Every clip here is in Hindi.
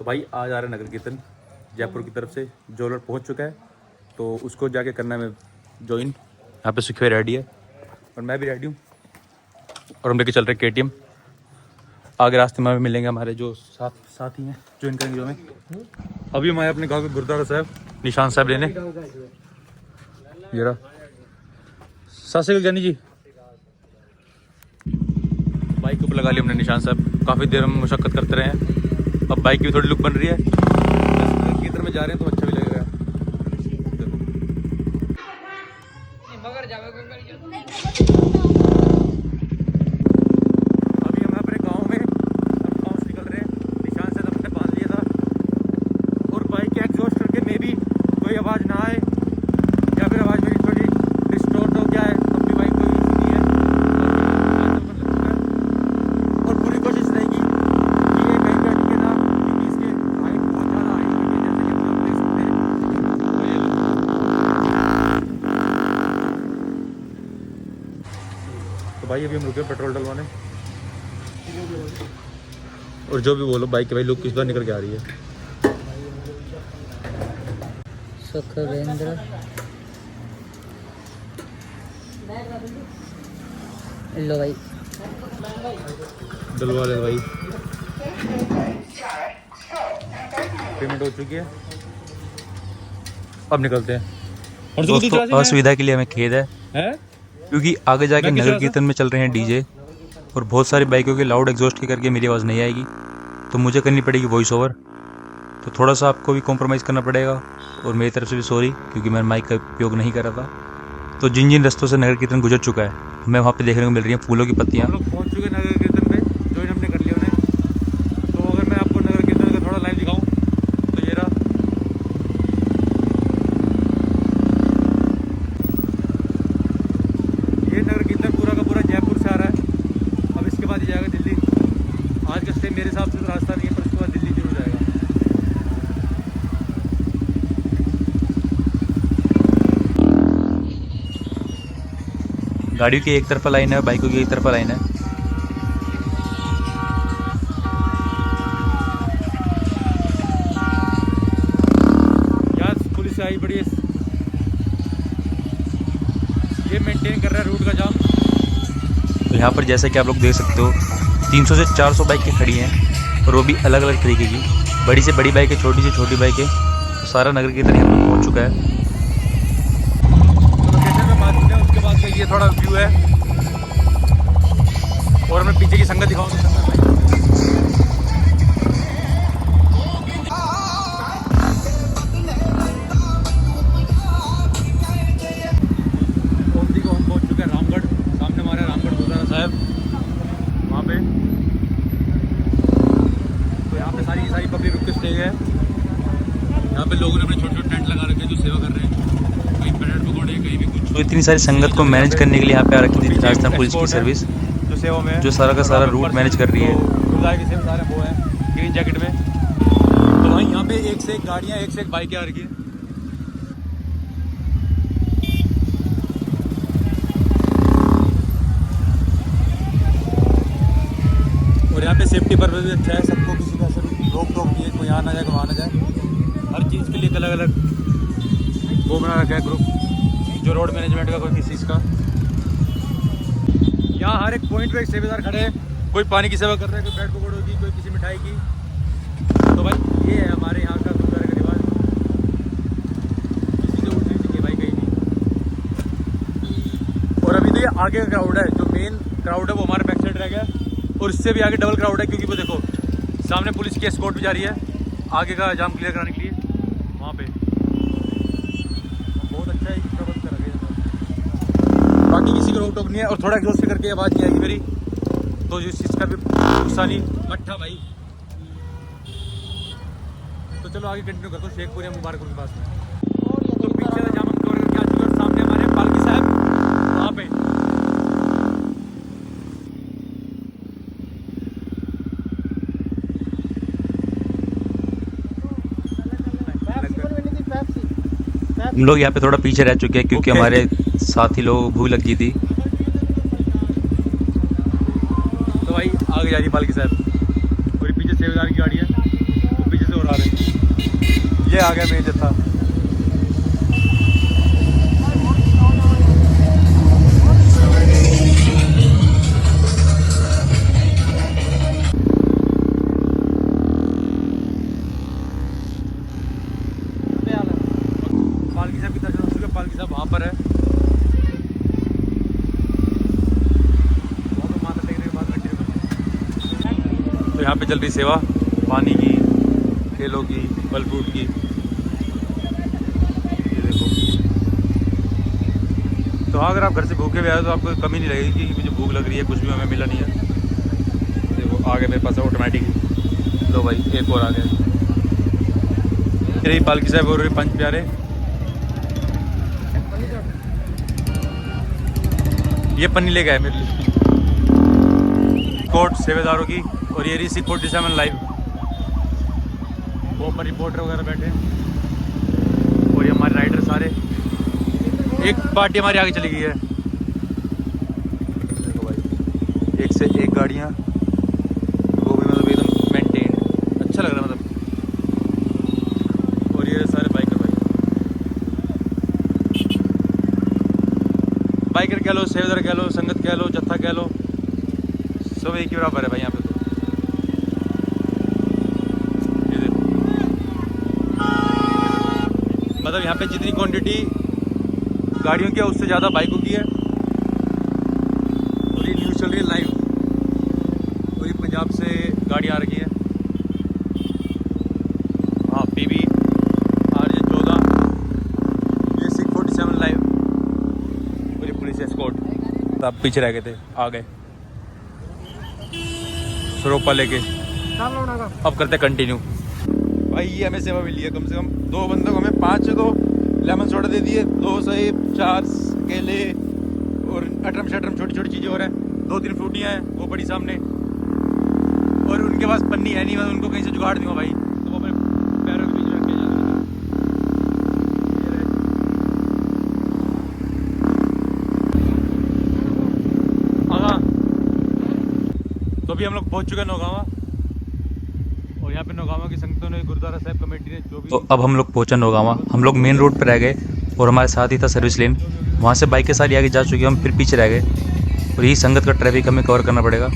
तो भाई आज आ रहा है नगर कीर्तन जयपुर की तरफ से। जो लोग पहुँच चुका है तो उसको जाके करना है ज्वाइन। यहाँ पे सुखी रेडी है और मैं भी रेडी हूँ और हम लेके चल रहे KTM। आगे रास्ते में भी मिलेंगे हमारे जो साथी हैं ज्वाइन करेंगे जो हमें। अभी हम आए अपने गाँव के गुरुद्वारा साहब निशान साहब लेने। जरा सत श्री अकाल ज्ञानी जी। बाइक के ऊपर लगा लिया हमने निशान साहब। काफ़ी देर हम मशक्कत करते रहे हैं। अब बाइक की भी थोड़ी लुक बन रही है। कीर्तन में जा रहे हैं तो अच्छा भी लगेगा। अभी हम अपने गांव में गांव से निकल रहे हैं। निशान से हमने बांध लिया था और बाइक के एग्जॉस्ट करके मे भी कोई आवाज़ ना आए या फिर आवाज़ मेरी थोड़ी डिस्टोर्ट हो गया है तब भी बाइक कोई इशू नहीं है। और पूरी कोशिश रहेगी कि ये कहीं बैठ के ना क्योंकि इसके हाइट बहुत ज़्यादा हाई है जैसे कि हम लोग देख सकते हैं। तो भाई अभी हम रुके पेट्रोल डलवाने और जो भी बोलो बाइक के भाई लुक किस बार निकल के आ रही है। सुखवेंद्र लो भाई डलवा ले भाई। पेमेंट हो चुकी है अब निकलते हैं। दोस्तों असुविधा के लिए हमें खेद है क्योंकि आगे जाके नगर कीर्तन में चल रहे हैं डीजे और बहुत सारी बाइकों के लाउड एग्जॉस्ट के करके मेरी आवाज़ नहीं आएगी तो मुझे करनी पड़ेगी वॉइस ओवर। तो थोड़ा सा आपको भी कॉम्प्रोमाइज़ करना पड़ेगा और मेरी तरफ से भी सॉरी क्योंकि मैंने माइक का उपयोग नहीं करा था। तो जिन जिन रस्तों से नगर कीर्तन गुजर चुका है हमें वहाँ पे देखने को मिल रही हैं फूलों की पत्तियाँ। हम लोग पहुँच चुके नगर कीर्तन पे ज्वाइन हमने कर लिया उन्हें। तो अगर मैं आपको नगर कीर्तन का थोड़ा लाइव दिखाऊँ तो ये रहा। ये नगर कीर्तन पूरा का पूरा जयपुर से आ रहा है। अब इसके बाद ही जाएगा दिल्ली। आज का स्टे मेरे हिसाब से तो रास्ता नहीं है पर उसके बाद दिल्ली जरूर जाएगा। गाड़ियों की एक तरफा लाइन है और बाइकों की एक तरफा लाइन है। यार पुलिस आई बड़ी ये मेंटेन कर रहा है रूट का जाम। तो यहाँ पर जैसा कि आप लोग देख सकते हो 300 से 400 बाइकें खड़ी हैं और वो भी अलग अलग तरीके की। बड़ी से बड़ी बाइकें, छोटी से छोटी बाइकें। तो सारा नगर कीर्तन यहाँ पर पहुँच चुका है। लोकेशन में बात करें उसके बाद ये थोड़ा व्यू है और मैं पीछे की संगत दिखाऊँ तो संगत भाई ओमती को हम पहुँच चुके हैं रामगढ़। सामने हमारे रामगढ़ गुरुद्वारा साहब वहाँ पे। तो यहाँ पे सारी पब्लिक रुक के स्टे है। यहाँ पे लोगों ने अपने छोटे छोटे टेंट लगा रखे हैं जो सेवा कर रहे हैं। कहीं ब्रेड पकौड़े कहीं भी कुछ। तो इतनी सारी संगत को मैनेज करने के लिए यहाँ पे आ रखी थी राजस्थान पुलिस की सर्विस जो सेवा में जो सारा का सारा रूट मैनेज कर रही है। गुरुद्वारे की सेवा सारे वो है ग्रीन जैकेट में। तो भाई यहाँ पे एक से एक गाड़ियाँ एक से एक बाइकें आ रही है। और यहाँ पे सेफ्टी पर्पज भी अच्छा है। सबको किसी का रोक टोक नहीं है कोई यहाँ ना जाए वहाँ ना जाए। हर चीज़ के लिए एक अलग अलग वो बना रखा है ग्रुप जो रोड मैनेजमेंट का कोई किसी चीज़ का। यहाँ हर एक पॉइंट पे एक सेवादार खड़े हैं। कोई पानी की सेवा कर रहा है, कोई ब्रेड पकौड़ों की, कोई किसी मिठाई की। तो भाई ये है हमारे यहाँ का गुरुद्वारे का रिवाज। किसी से उठ नहीं सीखे भाई कहीं नहीं। और अभी तो ये आगे का क्राउड है। जो मेन क्राउड है वो हमारे बैक साइड रह गया और इससे भी आगे डबल क्राउड है क्योंकि वो देखो सामने पुलिस की एस्कॉर्ट भी जा रही है आगे का जाम क्लियर कराने के लिए वहाँ पे। बहुत अच्छा है प्रबंध कर रखे हैं। बाकी किसी को रोक टोक नहीं है और थोड़ा एग्जॉस्ट करके आवाज़ नहीं आएगी मेरी तो इस चीज़ का भी गुस्सा नहीं मट्ठा भाई। तो चलो आगे कंटिन्यू करते हो शेखपुर या मुबारकपुर के पास में। तो पीछे का जाम हम कवर करके आ चुके हैं। सामने हमारे पालकी साहब वहाँ पे। हम लोग यहाँ पे थोड़ा पीछे रह चुके हैं क्योंकि हमारे साथी लोग भूख लग गई थी। तो भाई आगे जा रही है पालकी साहब और पीछे सेवादार की गाड़ी है वो पीछे से और आ रहे हैं। ये आ गया मेन जत्था। पालकी साहब की दर्शन हो चुके, पालकी साहब वहाँ पर है। वहाँ पर माता टेकने के बाद तो यहाँ पे चल रही सेवा पानी की, केलों की, फल फ्रूट की। ये देखो। तो हाँ, अगर आप घर से भूखे भी आए तो आपको कमी नहीं लगेगी कि मुझे भूख लग रही है, कुछ भी हमें मिला नहीं है। देखो आ गया मेरे पास ऑटोमेटिक। लो भाई एक और आ गया। यही पालकी साहब और पंच प्यारे। ये पन्नी लेके आए मेरे लिए कोर्ट सेवेदारों की। और ये रही सी 47 लाइव। वो पर रिपोर्टर वगैरह बैठे हैं और ये हमारे राइडर सारे। एक पार्टी हमारी आगे चली गई है। देखो भाई एक से एक गाड़ियाँ, वो भी मतलब एकदम मेंटेन, अच्छा लग रहा है मतलब। और ये सारे बाइकर बाइकर कह लो, सेवेदार कह लो, संगत कह लो, जत्था कह लो, सब एक ही बराबर है भाई यहाँ पे। मतलब यहाँ पे जितनी क्वांटिटी गाड़ियों की है उससे ज़्यादा बाइकों की है। और ये न्यूज़ चल रही है लाइव। और ये पंजाब से गाड़ी आ रही है। हाँ PB RJ 14, ये 647 लाइव। और ये पुलिस एस्कॉर्ट। आप पीछे रह गए थे, आ गए सरोपा लेके। अब करते कंटिन्यू। भाई ये हमें सेवा मिली है कम से कम 2 बंदों को, हमें 5 तो लेमन सोडा दे दिए, 2 सेब, 4 केले और अटरम शटरम छोटी छोटी चीज़ें और हैं। 2-3 फ्रूटियाँ हैं वो बड़ी सामने। और उनके पास पन्नी है नहीं, मैं उनको कहीं से जुगाड़ दूँगा भाई, तो वो अपने पैरों के बीच में रख के जाते हैं। तो अभी हम लोग पहुँच चुके हैं नौगावा। और यहाँ पे नौगावा की संगतों ने, गुरुद्वारा साहब कमेटी ने जो भी। तो अब हम लोग पहुंचा नौगावा। हम लोग मेन रोड पर रह गए और हमारे साथ ही था सर्विस लेन। वहाँ से बाइकें सारी आगे जा चुकी है, हम फिर पीछे रह गए। और यही संगत का ट्रैफिक हमें कवर करना पड़ेगा।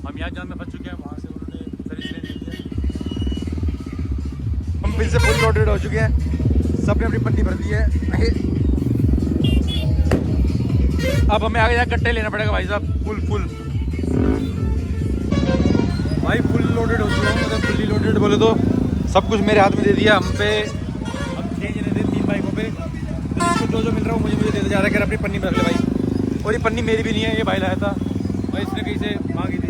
हम यहाँ जान में फंस चुके हैं, वहाँ से उन्होंने सर्विस लेन ले लिया। हम फिर से फुल लोडेड हो चुके हैं, सबने अपनी पन्नी भर दी है। अब हमें आगे जाकर कट्टे लेना पड़ेगा भाई साहब। फुल भाई फुल लोडेड हो चुका हूँ, मतलब फुल्ली लोडेड बोले तो सब कुछ मेरे हाथ में दे दिया। हम 6 जने थे 3 बाइकों पे। तो इसको जो मिल रहा है मुझे देता जा रहा है कि अपनी पन्नी में रख ले भाई। और ये पन्नी मेरी भी नहीं है, ये भाई लाया था भाई, इसने कहीं से मांगी थी।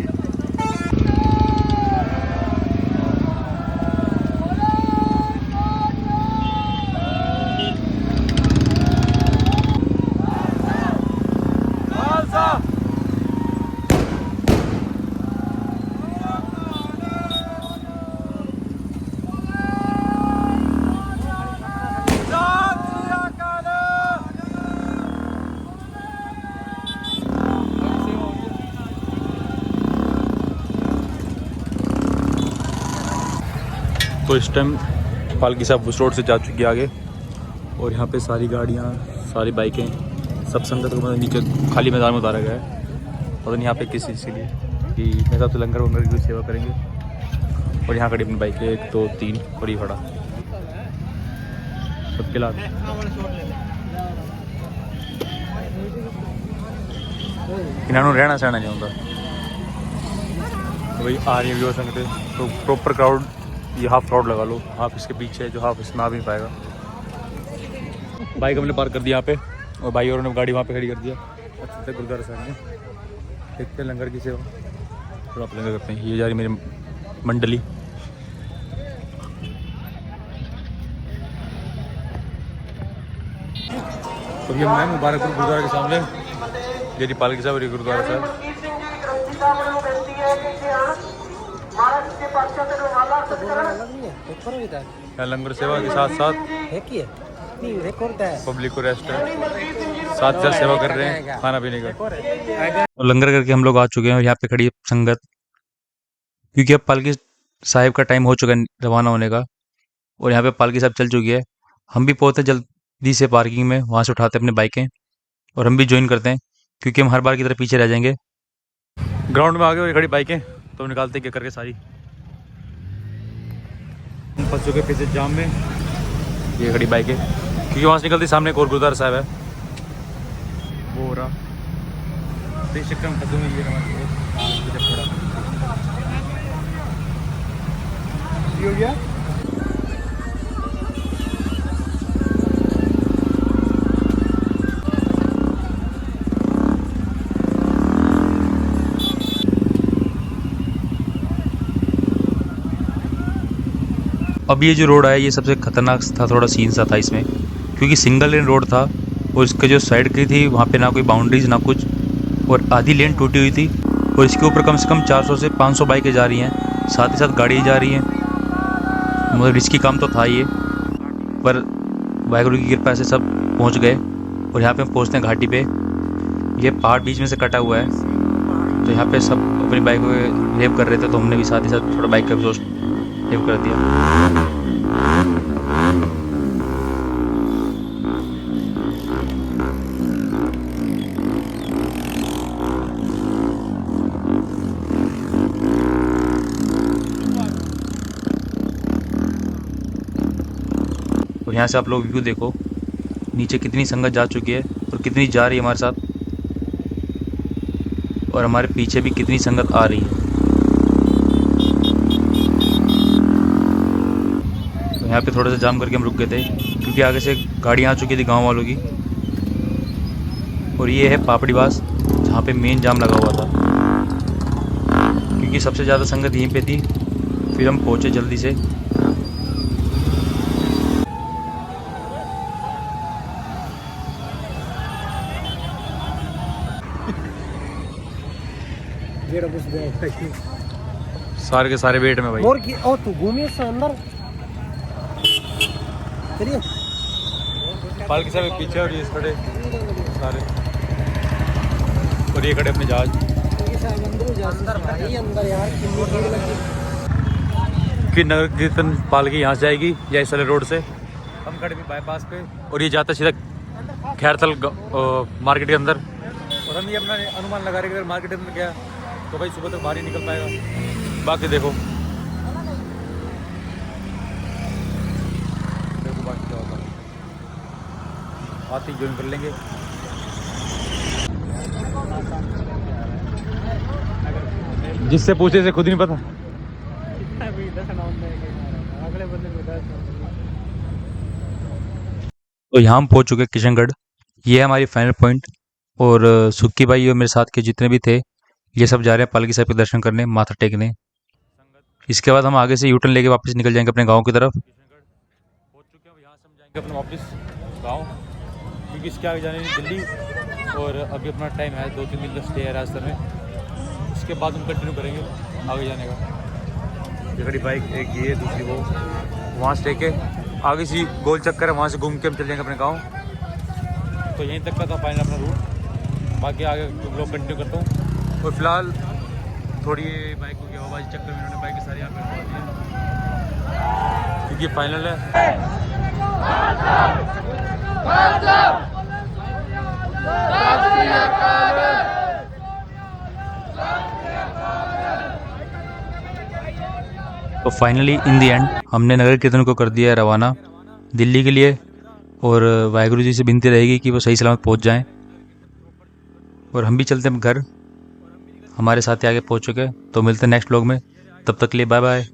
तो इस टाइम पालकी साहब उस रोड से जा चुकी है आगे। और यहाँ पे सारी गाड़ियाँ, सारी बाइकें, सब संगत को मतलब नीचे खाली मैदान में उतारा गया है। और यहाँ पे किस चीज़ के लिए कि मेरे साथ तो लंगर वंगर की सेवा करेंगे। और यहाँ खड़ी अपनी बाइकें 1 2 3 और ये खड़ा सबके लाभ। इन्होंने रहना सहना नहीं होता। तो भाई आ रही है व्यूअर संगत, तो प्रॉपर क्राउड, ये हाफ क्राउड लगा लो, हाफ इसके पीछे है जो हाफ इसमें आ भी नहीं पाएगा। बाइक हमने पार्क कर दिया यहाँ पे, और भाई और ने गाड़ी वहाँ पे खड़ी कर दिया। अच्छा गुरुद्वारा साहब में देखते हैं लंगर की सेवा, और आप लंगर करते हैं। ये जा रही मेरी मंडली। तो ये मैं मुबारकपुर गुरुद्वारा के सामने, ये पालकी साहब और ये गुरुद्वारा साहब। लंगर सेवा के साथ साथ पब्लिक को रेस्ट है, साथ साथ सेवा कर रहे हैं खाना पीने का। और लंगर करके हम लोग आ चुके हैं और यहाँ पे खड़ी है संगत, क्योंकि अब पालकी साहिब का टाइम हो चुका है रवाना होने का और यहाँ पे पालकी साहब चल चुकी है। हम भी पहुँचते जल्दी से पार्किंग में, वहाँ से उठाते अपने बाइकें और हम भी ज्वाइन करते हैं, क्योंकि हम हर बार की तरह पीछे रह जाएंगे। ग्राउंड में आ गए और ये खड़ी बाइकें तो निकालते क्या करके सारी। हम फंस चुके पीछे जाम में, ये खड़ी बाइकें क्योंकि वहाँ से निकलती सामने एक और गुरुद्वारा साहब है वो हो रहा। तो इस चक्कर में फंसे हुए ये हो गया। अब ये जो रोड आया ये सबसे खतरनाक था, थोड़ा सीन सा था इसमें, क्योंकि सिंगल लेन रोड था और इसके जो साइड की थी वहाँ पे ना कोई बाउंड्रीज ना कुछ, और आधी लेन टूटी हुई थी और इसके ऊपर कम से कम 400 से 500 बाइकें जा रही हैं, साथ ही साथ गाड़ियाँ जा रही हैं। मतलब रिस्की काम तो था ये, पर वाहिगुरु की कृपा से सब पहुँच गए और यहाँ पे हम पहुँचते हैं घाटी पे। ये पहाड़ बीच में से कटा हुआ है, तो यहाँ पे सब अपनी बाइक को रेप कर रहे थे, तो हमने भी साथ ही साथ थोड़ा बाइक का एग्जॉस्ट रेप कर दिया। और यहाँ से आप लोग व्यू देखो, नीचे कितनी संगत जा चुकी है और कितनी जा रही है हमारे साथ, और हमारे पीछे भी कितनी संगत आ रही है। तो यहाँ पे थोड़ा सा जाम करके हम रुक गए थे, क्योंकि आगे से गाड़ियाँ आ चुकी थी गांव वालों की। और ये है पापड़ी बास, जहाँ पे मेन जाम लगा हुआ था, क्योंकि सबसे ज़्यादा संगत यहीं पे थी। फिर हम पहुँचे जल्दी से। सारे के सारे वेट में भाई। और की ओ तू घूमिए से अंदर चलिए। पालकी साहब के पीछे और ये खड़े सारे, और ये खड़े अपने जहाज। अंदर भाई अंदर यार कितनी भीड़ लगी। कि नगर कीर्तन पालकी यहाँ से आएगी या इस वाले रोड से, हम खड़े भी बाईपास पे और ये जाता सीधा खैरथल मार्केट के अंदर। और हम ये अपना अनुमान लगा रहे कि अगर मार्केट के अंदर गया तो भाई सुबह तक बाहर ही निकल पाएगा। बाकी देखो बाकी क्या होगा, आते ही ज्वाइन कर लेंगे। जिससे पूछे से खुद ही नहीं पता। तो यहाँ हम पहुँच चुके किशनगढ़, ये है हमारी फाइनल पॉइंट। और सुक्की भाई और मेरे साथ के जितने भी थे ये सब जा रहे हैं पालकी साहब के दर्शन करने, माथा टेकने। इसके बाद हम आगे से यूटर्न लेके वापस निकल जाएंगे अपने गांव की तरफ। पहुँच चुके हैं, यहाँ से हम जाएंगे अपने वापस गाँव, क्योंकि इसके आगे जाने दिल्ली। और अभी अपना टाइम है 2-3 दिन का स्टे है राजस्थान में, उसके बाद हम कंटिन्यू करेंगे आगे जाने का। ये खड़ी बाइक एक ये दूसरी वो, वहाँ से लेके आगे सी गोल चक्कर है, वहाँ से घूम के हम चल जाएंगे अपने गाँव। तो यहीं तक का था फाइनल अपना रूट, बाकी आगे लोग कंटिन्यू करता हूँ। और फिलहाल थोड़ी बाइक को हवाबाजी चक्कर में इन्होंने बाइक सारी यहाँ पे छोड़ दी, क्योंकि फाइनल है। तो फाइनली इन दी एंड हमने नगर कीर्तन को कर दिया है रवाना दिल्ली के लिए। और वाहिगुरु जी से विनती रहेगी कि वो सही सलामत पहुंच जाएं, और हम भी चलते हैं घर। हमारे साथी आगे पहुंच चुके हैं, तो मिलते हैं नेक्स्ट व्लॉग में। तब तक के लिए बाय बाय।